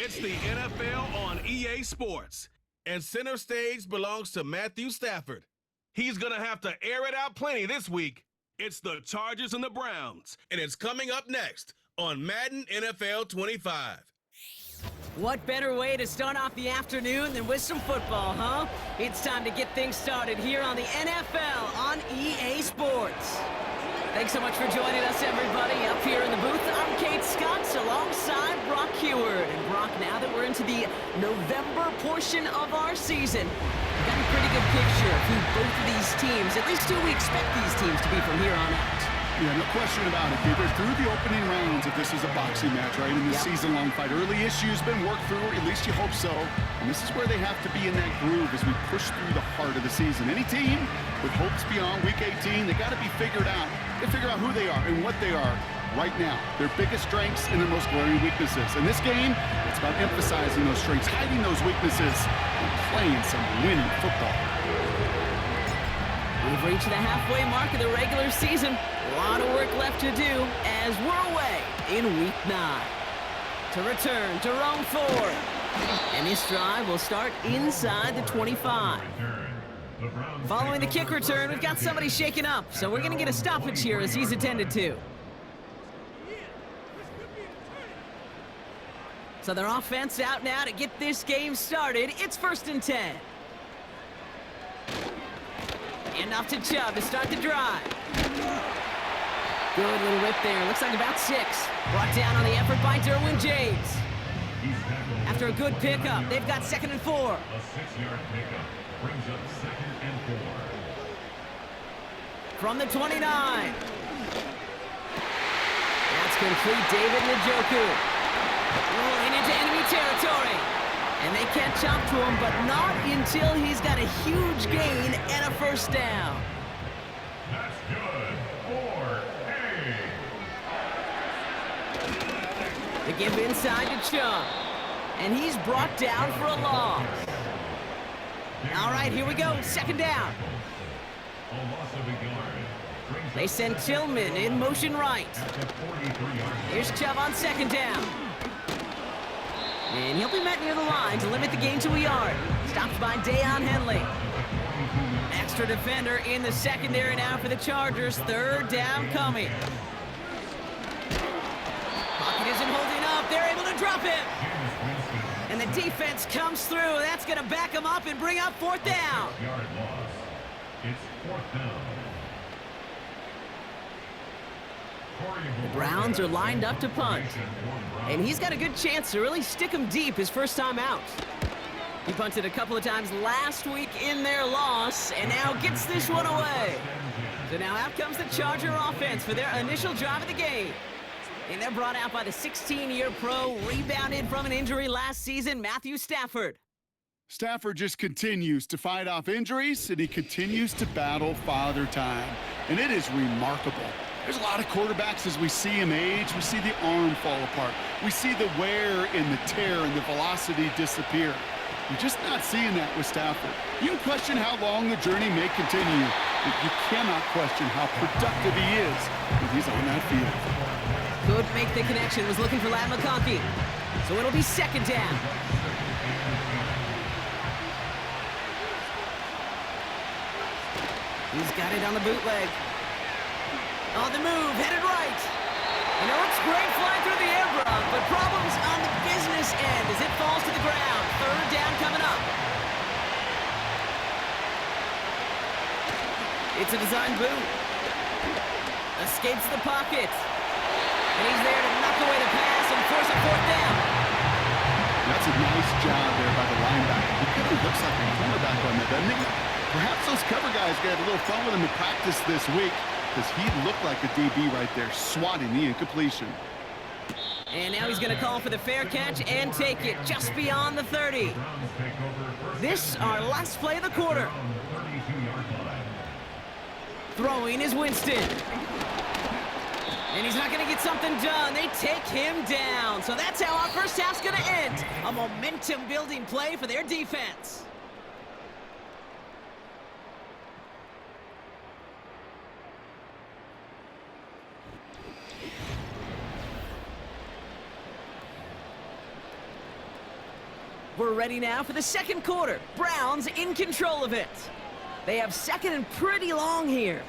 It's the NFL on EA Sports, and center stage belongs to Matthew Stafford. He's going to have to air it out plenty this week. It's the Chargers and the Browns, and it's coming up next on Madden NFL 25. What better way to start off the afternoon than with some football, huh? It's time to get things started here on the NFL on EA Sports. Thanks so much for joining us, everybody, up here in the booth. I'm Kate Scotts alongside Brock Heward. And Brock, now that we're into the November portion of our season, we've got a pretty good picture of who both of these teams, at least who we expect these teams to be from here on out. Yeah, no question about it. They're through the opening rounds if this is a boxing match, right? In the season-long fight. Early issues been worked through, at least you hope so. And this is where they have to be in that groove as we push through the heart of the season. Any team with hopes beyond Week 18, they got to be figured out. They figure out who they are and what they are right now. Their biggest strengths and their most glaring weaknesses. In this game, it's about emphasizing those strengths, hiding those weaknesses, and playing some winning football. We've reached the halfway mark of the regular season. A lot of work left to do as we're away in Week 9. To return, Jerome Ford. And this drive will start inside the 25. Following the kick return, we've got somebody shaken up, so we're going to get a stoppage here as he's attended to. So their offense out now to get this game started. It's 1st and 10. And off to Chubb to start the drive. Good little rip there. Looks like about 6. Brought down on the effort by Derwin James. After a good pickup, they've got 2nd and 4. A 6-yard pickup brings up 2nd and 4. From the 29. That's complete. David Njoku rolling into enemy territory. And they catch up to him, but not until he's got a huge gain and a 1st down. That's good for A. They give inside to Chubb. And he's brought down for a loss. All right, here we go. 2nd down. They send Tillman in motion right. Here's Chubb on 2nd down. And he'll be met near the line to limit the gain to a yard. Stopped by Deion Henley. Extra defender in the secondary now for the Chargers. 3rd down coming. Pocket isn't holding up. They're able to drop him. And the defense comes through. That's going to back him up and bring up 4th down. Yard loss. It's 4th down. The Browns are lined up to punt. And he's got a good chance to really stick him deep his first time out. He punted a couple of times last week in their loss, and now gets this one away. So now out comes the Charger offense for their initial drive of the game. And they're brought out by the 16-year pro, rebounded from an injury last season, Matthew Stafford. Stafford just continues to fight off injuries, and he continues to battle father time. And it is remarkable. There's a lot of quarterbacks as we see him age. We see the arm fall apart. We see the wear and the tear and the velocity disappear. You're just not seeing that with Stafford. You can question how long the journey may continue, but you cannot question how productive he is when he's on that field. Could make the connection, was looking for Ladd McConkey. So it'll be 2nd down. He's got it on the bootleg. On the move, headed right. You know, it's great flying through the air, Brock, but problems on the business end as it falls to the ground. 3rd down coming up. It's a design boot. Escapes the pocket. And he's there to knock away the pass and force a 4th down. That's a nice job there by the linebacker. He kind of looks like a cornerback on that, doesn't he? Perhaps those cover guys got a little fun with him in practice this week, because he looked like a DB right there, swatting the incompletion. And now he's going to call for the fair catch and take it just beyond the 30. This our last play of the quarter. Throwing is Winston. And he's not going to get something done. They take him down. So that's how our first half's going to end. A momentum-building play for their defense. We're ready now for the second quarter. Browns in control of it. They have second and pretty long here.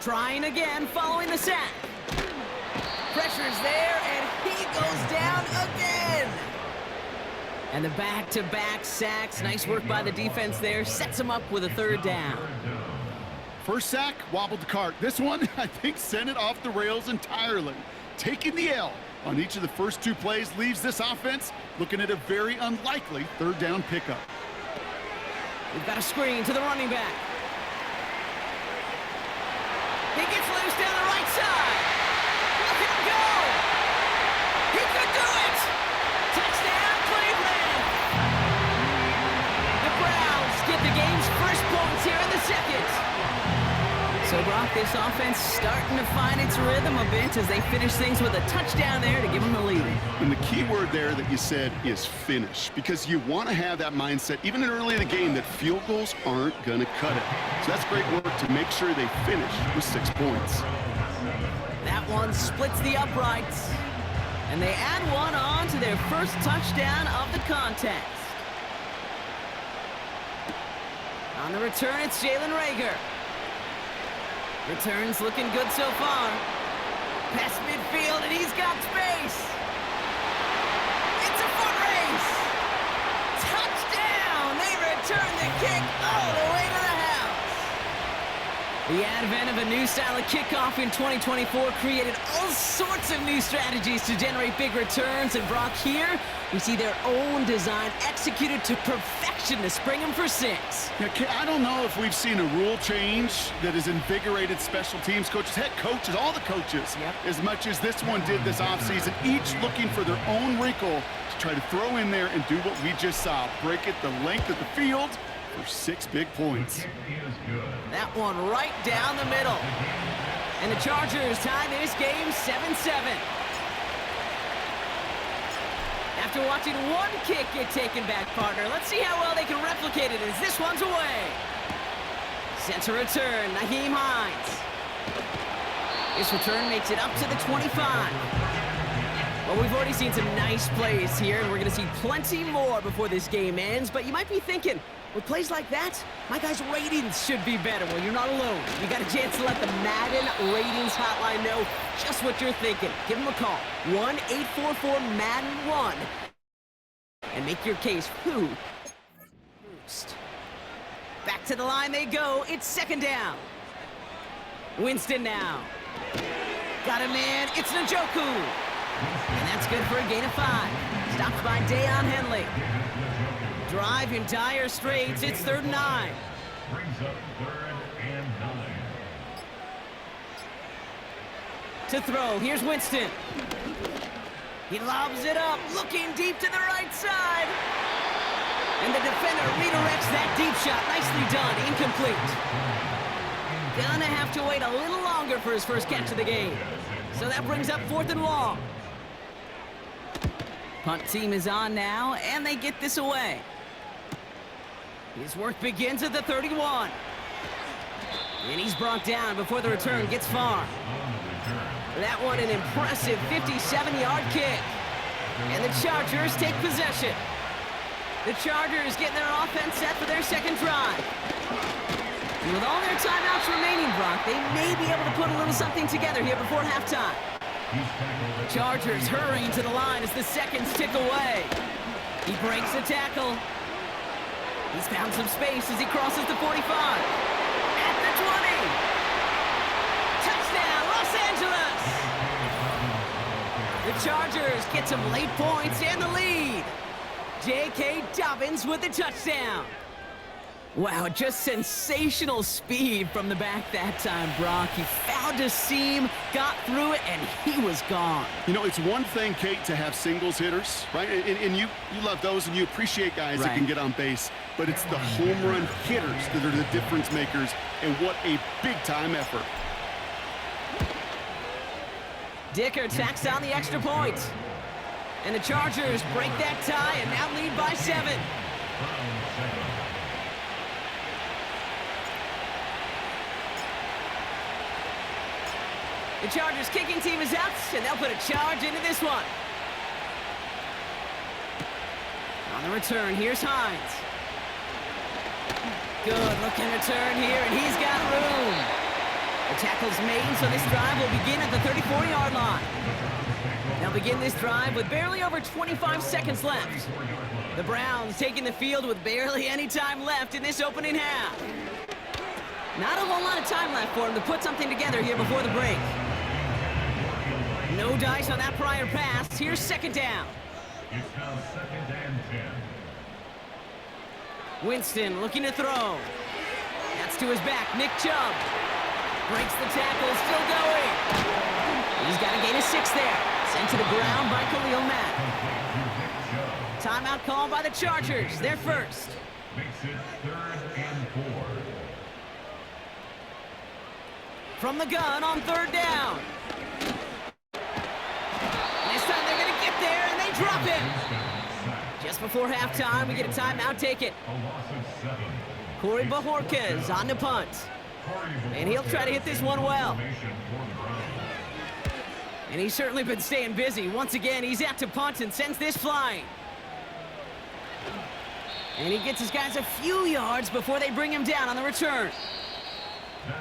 Trying again following the sack. Pressure's there, and he goes down again. And the back-to-back sacks. Nice work by the defense there. Sets him up with a third down. First sack, wobbled the cart. This one, I think, sent it off the rails entirely. Taking the L on each of the first two plays leaves this offense looking at a very unlikely third down pickup. We've got a screen to the running back. He gets loose down the right side. Look at him go. He could do it. Touchdown, Cleveland. The Browns get the game's first points here in the second. So, Brock, this offense starting to find its rhythm a bit as they finish things with a touchdown there to give them the lead. And the key word there that you said is finish, because you want to have that mindset, even in early in the game, that field goals aren't going to cut it. So that's great work to make sure they finish with 6 points. That one splits the uprights. And they add one on to their first touchdown of the contest. On the return, it's Jalen Reagor. Returns looking good so far. Past midfield, and he's got space. It's a foot race. Touchdown! They return the kick all the way to the house. The advent of a new style of kickoff in 2024 created all sorts of new strategies to generate big returns. And Brock, here, we see their own design executed to perfection to spring them for 6. Yeah, I don't know if we've seen a rule change that has invigorated special teams coaches, head coaches, all the coaches, as much as this one did this offseason, each looking for their own wrinkle to try to throw in there and do what we just saw, break it the length of the field for 6 big points. That one right down the middle. And the Chargers tie this game 7-7. After watching one kick get taken back, partner, let's see how well they can replicate it as this one's away. Center return, Nyheim Hines. This return makes it up to the 25. Well, we've already seen some nice plays here, and we're going to see plenty more before this game ends. But you might be thinking, with plays like that, my guys' ratings should be better. Well, you're not alone. You got a chance to let the Madden Ratings Hotline know just what you're thinking. Give them a call, 1-844-MADDEN1, and make your case who boost. Back to the line they go. It's second down. Winston now. Got a man. It's Njoku. And that's good for a gain of 5. Stopped by Deion Henley. Drive in dire straits. It's 3rd and 9. Brings up 3rd and 9. To throw. Here's Winston. He lobs it up, looking deep to the right side. And the defender redirects that deep shot. Nicely done. Incomplete. Gonna have to wait a little longer for his first catch of the game. So that brings up 4th and long. Punt team is on now, and they get this away. His work begins at the 31. And he's brought down before the return gets far. That one an impressive 57-yard kick. And the Chargers take possession. The Chargers getting their offense set for their second drive. And with all their timeouts remaining, Brock, they may be able to put a little something together here before halftime. Chargers hurrying to the line as the seconds tick away. He breaks the tackle. He's found some space as he crosses the 45. At the 20. Touchdown, Los Angeles! The Chargers get some late points and the lead. J.K. Dobbins with the touchdown. Wow, just sensational speed from the back that time, Brock. He found a seam, got through it, and he was gone. You know, it's one thing, Kate, to have singles hitters, right? And you love those, and you appreciate guys that can get on base. But it's the home run hitters that are the difference makers, and what a big-time effort. Dicker tacks down the extra point. And the Chargers break that tie and now lead by 7. The Chargers kicking team is out, and they'll put a charge into this one. On the return, here's Hines. Good looking return here, and he's got room. The tackle's made, so this drive will begin at the 34-yard line. They'll begin this drive with barely over 25 seconds left. The Browns taking the field with barely any time left in this opening half. Not a whole lot of time left for them to put something together here before the break. No dice on that prior pass. Here's second down. It's now 2nd and 10. Winston looking to throw. That's to his back. Nick Chubb breaks the tackle, still going. He's got a gain of 6 there. Sent to the ground by Khalil Mack. Timeout called by the Chargers. They're first. Makes it 3rd and 4. From the gun on 3rd down. This time they're going to get there, and they drop him. Just before halftime, we get a timeout. Take it. A loss of 7. Corey Bajorquez on the punt. And he'll try to hit this one well. And he's certainly been staying busy. Once again, he's out to punt and sends this flying. And he gets his guys a few yards before they bring him down on the return.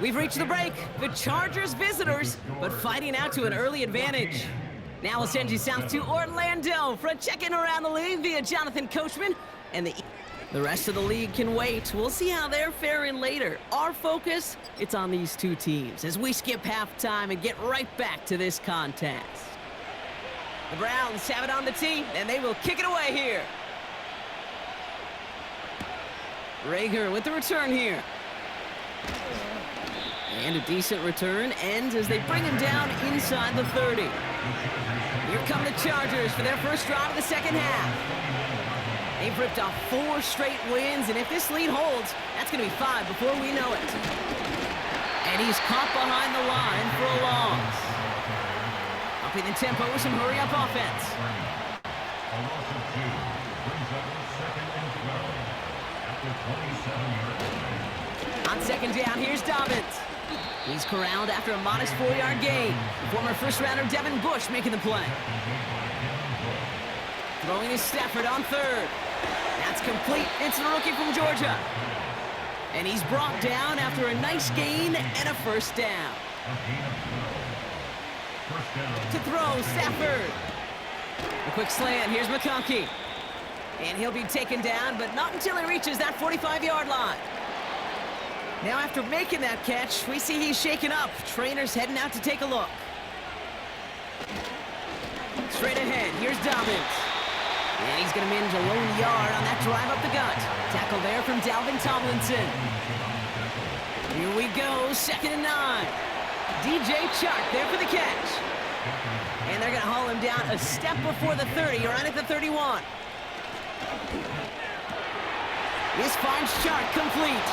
We've reached the break. The Chargers visitors, but fighting out to an early advantage. Now we'll send you south to Orlando for a check-in around the league via Jonathan Coachman. And the rest of the league can wait. We'll see how they're faring later. Our focus, it's on these two teams as we skip halftime and get right back to this contest. The Browns have it on the tee, and they will kick it away here. Rager with the return here. And a decent return ends as they bring him down inside the 30. Here come the Chargers for their first drive of the second half. They've ripped off 4 straight wins, and if this lead holds, that's going to be 5 before we know it. And he's caught behind the line for a loss. Upping the tempo with some hurry-up offense. A loss of 2 brings up 2nd and 12 after 27 yards. On second down, here's Dobbins. He's corralled after a modest 4-yard gain. Former first-rounder Devin Bush making the play. Throwing is Stafford on 3rd. That's complete. It's the rookie from Georgia. And he's brought down after a nice gain and a first down. To throw, Stafford. A quick slant. Here's McConkey. And he'll be taken down, but not until he reaches that 45-yard line. Now, after making that catch, we see he's shaken up. Trainer's heading out to take a look. Straight ahead, here's Dobbins. And he's going to manage a lone yard on that drive up the gut. Tackle there from Dalvin Tomlinson. Here we go, 2nd and 9. DJ Chark there for the catch. And they're going to haul him down a step before the 30, right at the 31. This finds Chark complete.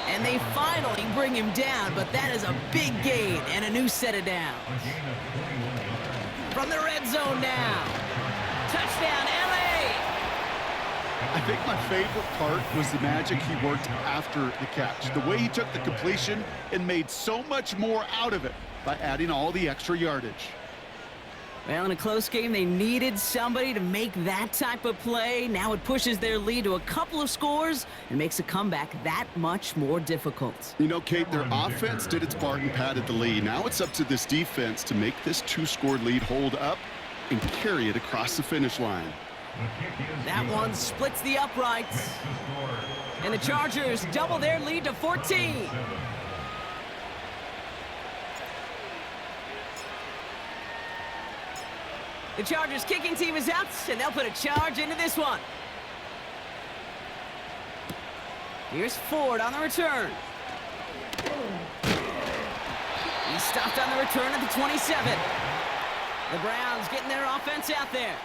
And they finally bring him down, but that is a big gain and a new set of downs. From the red zone now. Touchdown, LA! I think my favorite part was the magic he worked after the catch. The way he took the completion and made so much more out of it by adding all the extra yardage. Well, in a close game, they needed somebody to make that type of play. Now it pushes their lead to a couple of scores and makes a comeback that much more difficult. You know, Kate, their offense did its part and padded the lead. Now it's up to this defense to make this 2-score lead hold up and carry it across the finish line. That one splits the uprights. And the Chargers double their lead to 14. The Chargers kicking team is out, and they'll put a charge into this one. Here's Ford on the return. He's stopped on the return at the 27. The Browns getting their offense out there.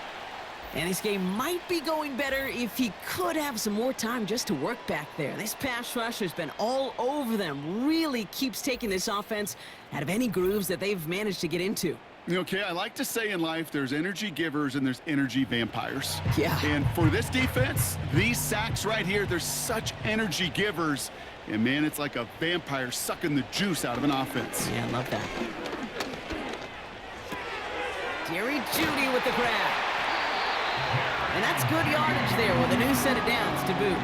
And this game might be going better if he could have some more time just to work back there. This pass rush has been all over them. Really keeps taking this offense out of any grooves that they've managed to get into. You know, okay, I like to say in life there's energy givers and there's energy vampires. Yeah. And for this defense, these sacks right here, they're such energy givers. And, man, it's like a vampire sucking the juice out of an offense. Yeah, I love that. Jerry Jeudy with the grab. And that's good yardage there with a new set of downs to boot.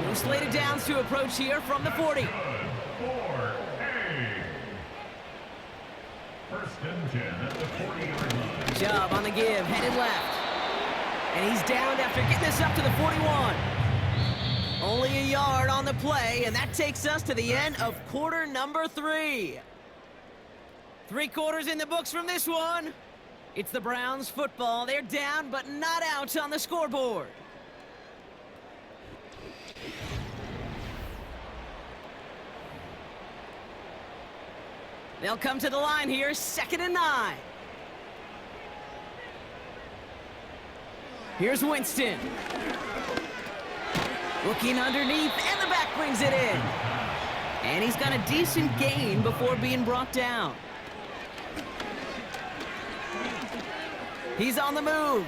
New slate of downs to approach here from the 40. 4A. First and 10 at the 40-yard line. Chubb on the give, headed left. And he's downed after getting this up to the 41. Only a yard on the play, and that takes us to the end of quarter number 3. 3 quarters in the books from this one. It's the Browns football. They're down, but not out on the scoreboard. They'll come to the line here, 2nd and 9. Here's Winston. Looking underneath, and the back brings it in. And he's got a decent gain before being brought down. He's on the move.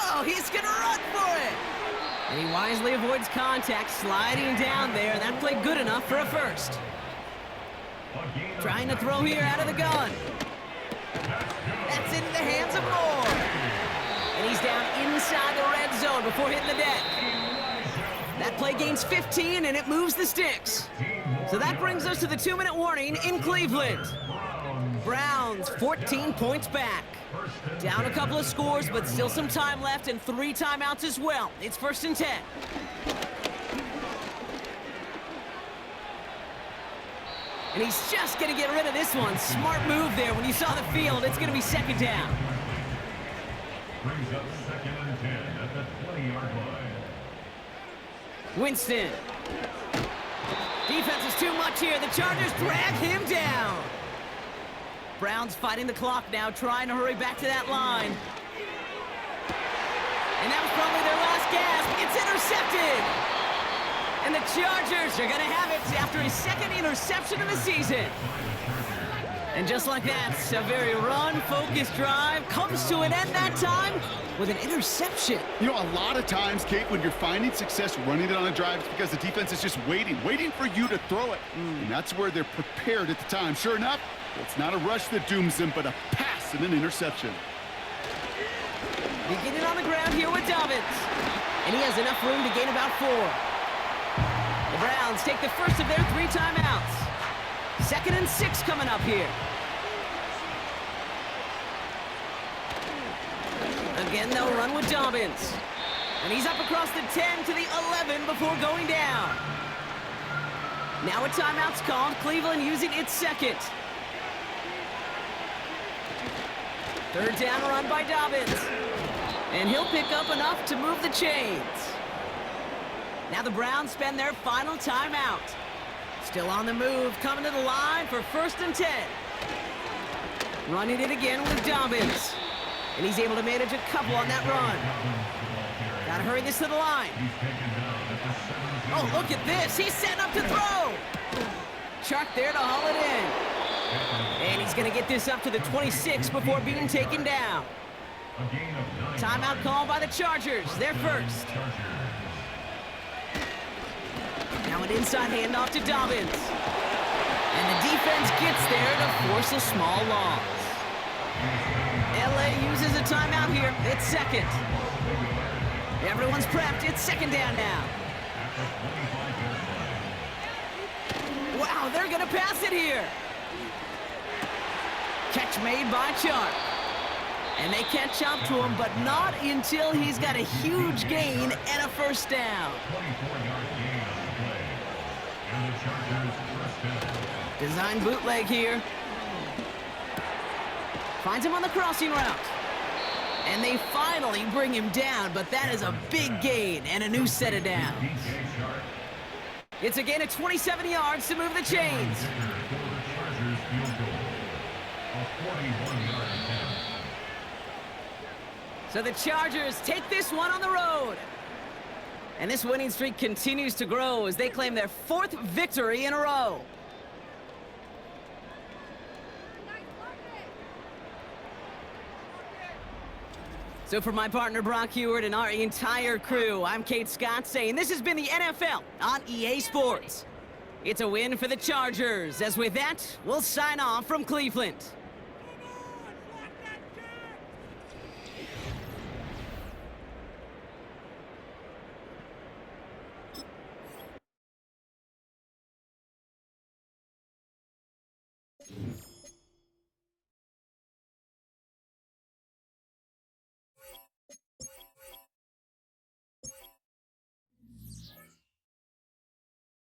Oh, he's going to run for it. And he wisely avoids contact, sliding down there. That played good enough for a first. Trying to throw here out of the gun. That's into the hands of Moore. And he's down inside the red zone before hitting the deck. That play gains 15, and it moves the sticks. So that brings us to the 2-minute warning in Cleveland. Browns 14 points back. Down a couple of scores, but still some time left and 3 timeouts as well. It's 1st and 10. And he's just going to get rid of this one. Smart move there. When you saw the field, it's going to be 2nd down. Brings up 2nd and 10 at the 20-yard line. Winston. Defense is too much here. The Chargers drag him down. Browns fighting the clock now, trying to hurry back to that line. And that was probably their last gasp. It's intercepted. And the Chargers are going to have it after his 2nd interception of the season. And just like that, a very run-focused drive comes to an end that time with an interception. You know, a lot of times, Kate, when you're finding success running it on a drive, it's because the defense is just waiting for you to throw it. And that's where they're prepared at the time. Sure enough, it's not a rush that dooms them, but a pass and an interception. Beginning on the ground here with Dobbins. And he has enough room to gain about 4. The Browns take the first of their 3 timeouts. 2nd and 6 coming up here. Again, they'll run with Dobbins. And he's up across the 10 to the 11 before going down. Now a timeout's called. Cleveland using its 2nd. 3rd down run by Dobbins. And he'll pick up enough to move the chains. Now the Browns spend their final timeout. Still on the move, coming to the line for 1st and 10. Running it again with Dobbins. And he's able to manage a couple on that run. Gotta hurry this to the line. Oh, look at this. He's setting up to throw. Chark there to haul it in. And he's going to get this up to the 26 before being taken down. Timeout call by the Chargers. They're first. Now an inside handoff to Dobbins. And the defense gets there to force a small loss. LA uses a timeout here. It's 2nd. Everyone's prepped. It's 2nd down now. Wow, they're going to pass it here. Catch made by Chark. And they catch up to him, but not until he's got a huge gain and a 1st down. Design bootleg here. Finds him on the crossing route. And they finally bring him down, but that is a big gain and a new set of downs. It's a gain of 27 yards to move the chains. So the Chargers take this one on the road. And this winning streak continues to grow as they claim their 4th victory in a row. So for my partner Brock Huard and our entire crew, I'm Kate Scott saying this has been the NFL on EA Sports. It's a win for the Chargers, as with that, we'll sign off from Cleveland. it.